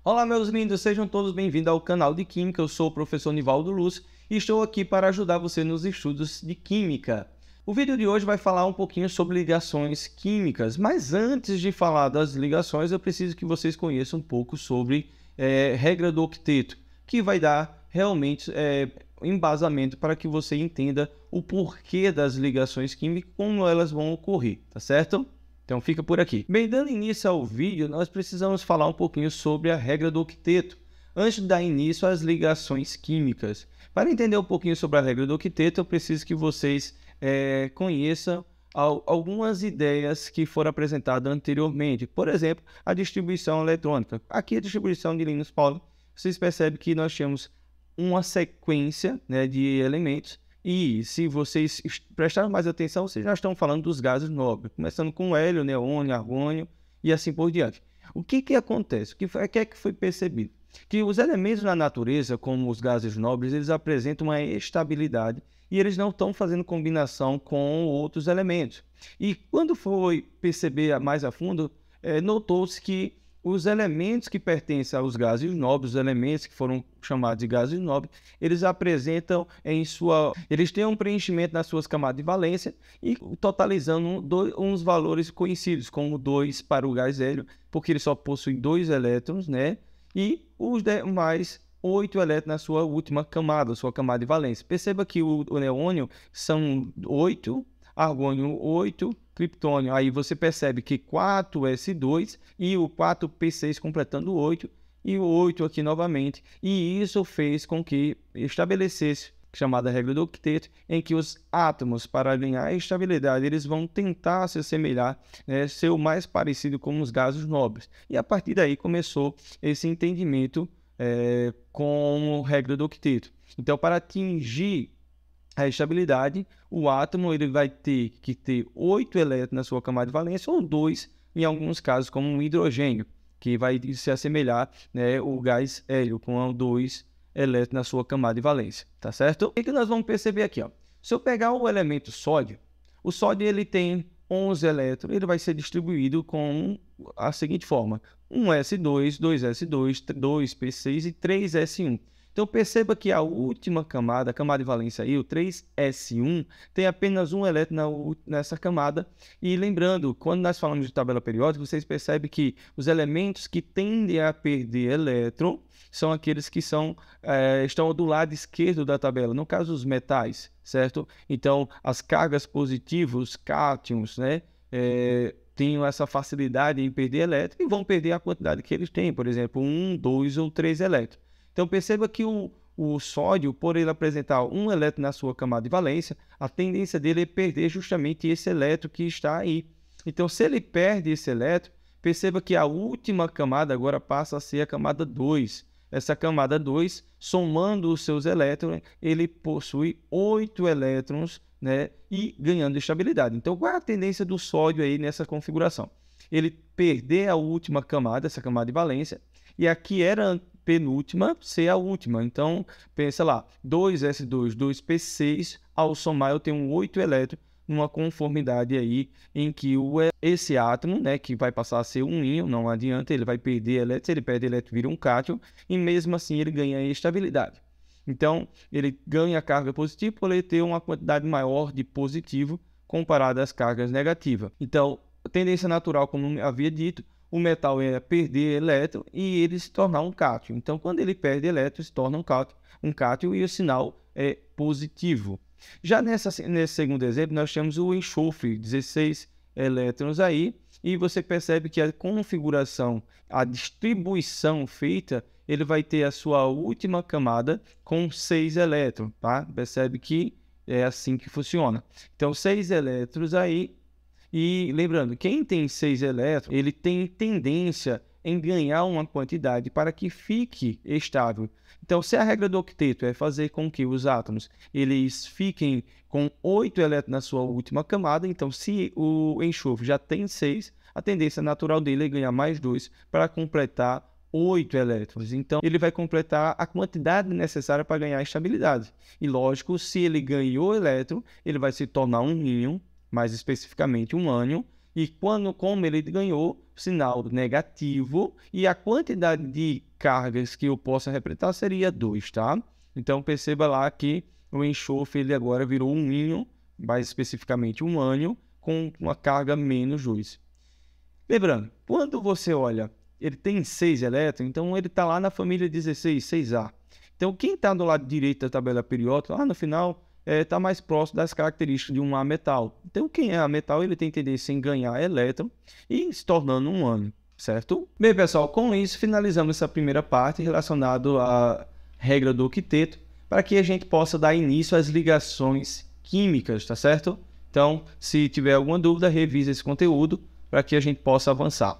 Olá, meus lindos, sejam todos bem-vindos ao canal de Química. Eu sou o professor Nivaldo Luz e estou aqui para ajudar você nos estudos de Química. O vídeo de hoje vai falar um pouquinho sobre ligações químicas, mas antes de falar das ligações, eu preciso que vocês conheçam um pouco sobre regra do octeto, que vai dar realmente embasamento para que você entenda o porquê das ligações químicas, como elas vão ocorrer, tá certo? Então fica por aqui. Bem, dando início ao vídeo, nós precisamos falar um pouquinho sobre a regra do octeto, antes de dar início às ligações químicas. Para entender um pouquinho sobre a regra do octeto, eu preciso que vocês conheçam algumas ideias que foram apresentadas anteriormente. Por exemplo, a distribuição eletrônica. Aqui a distribuição de Linus Pauling, vocês percebem que nós temos uma sequência, né, de elementos. E se vocês prestarem mais atenção, vocês já estão falando dos gases nobres, começando com hélio, neônio, argônio e assim por diante. O que acontece? O que é que foi percebido? Que os elementos na natureza, como os gases nobres, eles apresentam uma estabilidade e eles não estão fazendo combinação com outros elementos. E quando foi perceber mais a fundo, notou-se que os elementos que pertencem aos gases nobres, os elementos que foram chamados de gases nobres, eles apresentam eles têm um preenchimento nas suas camadas de valência e totalizando uns valores conhecidos, como 2 para o gás hélio, porque ele só possui 2 elétrons, né? E os mais 8 elétrons na sua última camada, sua camada de valência. Perceba que o neônio são 8, argônio 8, criptônio. Aí você percebe que 4s2 e o 4p6 completando 8 e o 8 aqui novamente. E isso fez com que estabelecesse a chamada regra do octeto, em que os átomos, para alinhar a estabilidade, eles vão tentar se assemelhar, ser o mais parecido com os gases nobres. E a partir daí começou esse entendimento com a regra do octeto. Então, para atingir a estabilidade, o átomo ele vai ter que ter 8 elétrons na sua camada de valência ou 2 em alguns casos, como um hidrogênio, que vai se assemelhar, né, o gás hélio com 2 elétrons na sua camada de valência, tá certo? O que nós vamos perceber aqui, ó? Se eu pegar o elemento sódio, o sódio ele tem 11 elétrons, ele vai ser distribuído com a seguinte forma: 1s2, 2s2, 2p6 e 3s1. Então, perceba que a última camada, a camada de valência aí, o 3s1, tem apenas um elétron nessa camada. E lembrando, quando nós falamos de tabela periódica, vocês percebem que os elementos que tendem a perder elétron são aqueles que estão do lado esquerdo da tabela, no caso os metais, certo? Então, as cargas positivas, os cátions, né, têm essa facilidade em perder elétron e vão perder a quantidade que eles têm, por exemplo, 1, 2 ou 3 elétrons. Então, perceba que o sódio, por ele apresentar um elétron na sua camada de valência, a tendência dele é perder justamente esse elétron que está aí. Então, se ele perde esse elétron, perceba que a última camada agora passa a ser a camada 2. Essa camada 2, somando os seus elétrons, ele possui 8 elétrons, né, e ganhando estabilidade. Então, qual é a tendência do sódio aí nessa configuração? Ele perder a última camada, essa camada de valência, e aqui era penúltima ser a última. Então, pensa lá, 2s2, 2p6, ao somar eu tenho 8 elétrons, numa conformidade aí em que esse átomo, né, que vai passar a ser um íon, não adianta, ele vai perder elétrons, ele perde elétron, vira um cátion, e mesmo assim ele ganha estabilidade. Então, ele ganha carga positiva por ele ter uma quantidade maior de positivo comparado às cargas negativas. Então, a tendência natural, como eu havia dito, o metal é perder elétron e ele se tornar um cátion. Então, quando ele perde elétron, se torna um cátion e o sinal é positivo. Já nesse segundo exemplo, nós temos o enxofre, 16 elétrons aí, e você percebe que a configuração, a distribuição feita, ele vai ter a sua última camada com 6 elétrons, tá? Percebe que é assim que funciona. Então, 6 elétrons aí. E lembrando, quem tem 6 elétrons, ele tem tendência em ganhar uma quantidade para que fique estável. Então, se a regra do octeto é fazer com que os átomos eles fiquem com 8 elétrons na sua última camada, então se o enxofre já tem 6, a tendência natural dele é ganhar mais 2 para completar 8 elétrons. Então, ele vai completar a quantidade necessária para ganhar estabilidade. E lógico, se ele ganhou elétron, ele vai se tornar um íon, mais especificamente um ânion, e como ele ganhou, sinal negativo, e a quantidade de cargas que eu possa representar seria 2, tá? Então perceba lá que o enxofre ele agora virou um íon, mais especificamente um ânion, com uma carga menos 2. Lembrando, quando você olha, ele tem 6 elétrons, então ele está lá na família 16, 6A. Então quem está do lado direito da tabela periódica, lá no final, está mais próximo das características de um A metal. Então quem é A metal, ele tem tendência em ganhar elétron e se tornando um ânion, certo? Bem, pessoal, com isso finalizamos essa primeira parte relacionada à regra do octeto, para que a gente possa dar início às ligações químicas, tá certo? Então, se tiver alguma dúvida, revise esse conteúdo para que a gente possa avançar.